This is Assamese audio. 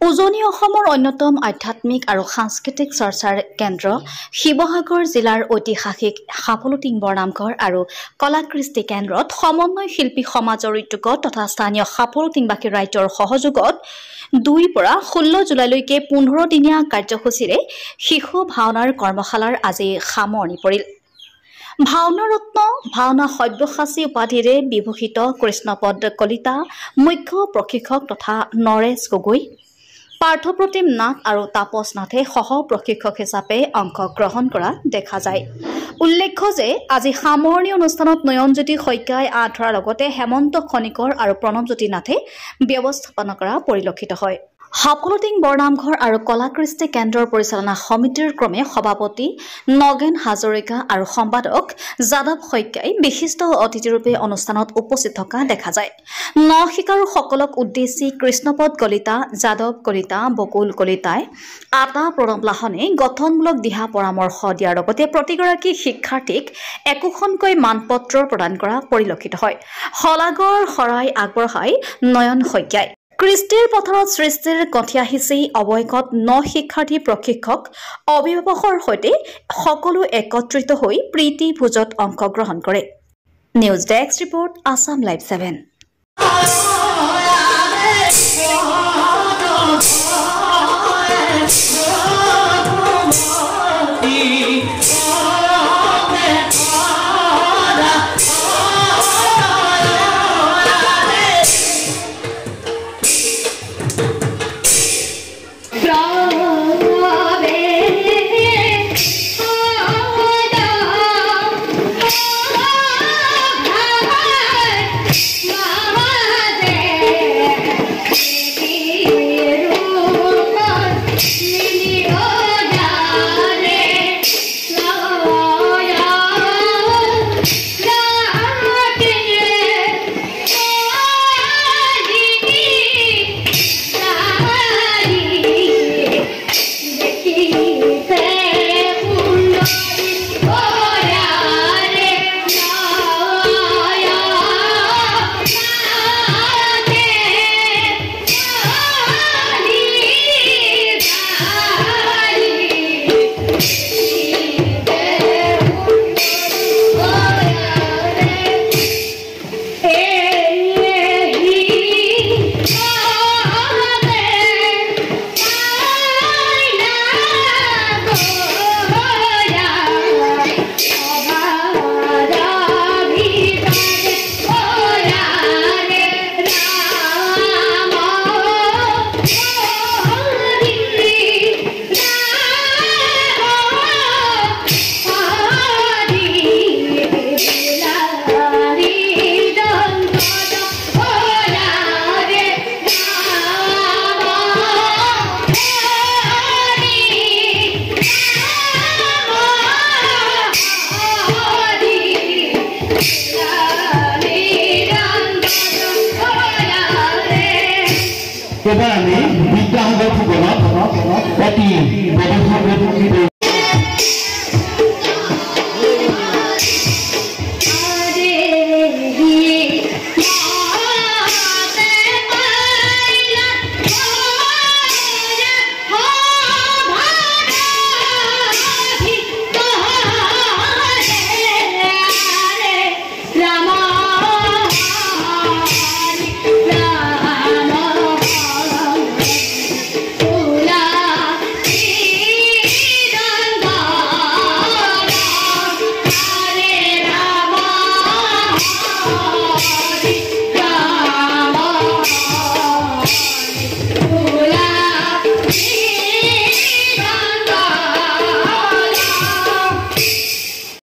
উজনি অসমৰ অন্যতম আধ্যাত্মিক আৰু সাংস্কৃতিক চৰ্চাৰ কেন্দ্ৰ শিৱসাগৰ জিলাৰ ঐতিহাসিক সাফলটিং বৰনামঘৰ আৰু কলাকৃষ্টি কেন্দ্ৰত সমন্বয় শিল্পী সমাজৰ উদ্যোগত তথা স্থানীয় সাফলটিংবাসী ৰাইজৰ সহযোগত 2 পৰা 16 জুলাইলৈকে 15 দিনীয়া কাৰ্যসূচীৰে শিশু ভাওনাৰ কৰ্মশালাৰ আজি সামৰণি পৰিল। ভাওনা ৰত্ন ভাওনা সব্যসাচী উপাধিৰে বিভূষিত কৃষ্ণপদ কলিতা মুখ্য প্ৰশিক্ষক তথা নৰেশ গগৈ, পাৰ্থপ্ৰতিম নাথ আৰু তাপস নাথে সহ প্ৰশিক্ষক হিচাপে অংশগ্ৰহণ কৰা দেখা যায়। উল্লেখ্য যে আজি সামৰণি অনুষ্ঠানত নয়নজ্যোতি শইকীয়াই আঁত ধৰাৰ লগতে হেমন্ত খনিকৰ আৰু প্ৰণৱজ্যোতি নাথে ব্যৱস্থাপনা কৰা পৰিলক্ষিত হয়। সাফলটিং বৰনামঘৰ আৰু কলাকৃষ্টি কেন্দ্ৰৰ পৰিচালনা সমিতিৰ ক্ৰমে সভাপতি নগেন হাজৰিকা আৰু সম্পাদক যাদৱ শইকীয়াই বিশিষ্ট অতিথিৰূপে অনুষ্ঠানত উপস্থিত থকা দেখা যায়। নশিকাৰুসকলক উদ্দেশ্যি কৃষ্ণপদ কলিতা, যাদৱ কলিতা, বকুল কলিতাই আটা প্ৰণৱ লাহনে গঠনমূলক দিহা পৰামৰ্শ দিয়াৰ লগতে প্ৰতিগৰাকী শিক্ষাৰ্থীক একোখনকৈ মানপত্ৰ প্ৰদান কৰা পৰিলক্ষিত হয়। শলাগৰ শৰাই আগবঢ়াই নয়ন শইকীয়াই কৃষ্টিৰ পথাৰত সৃষ্টিৰ কঠীয়া সিঁচি অৱয়কত 9 শিক্ষাৰ্থী প্ৰশিক্ষক অভিভাৱকৰ সৈতে সকলো একত্ৰিত হৈ প্ৰীতি ভোজত অংশগ্ৰহণ কৰে। News desk report Assam live 7। এবাৰ আমি বিদ্যাসাগৰ ফুকনক অতি গৱেষক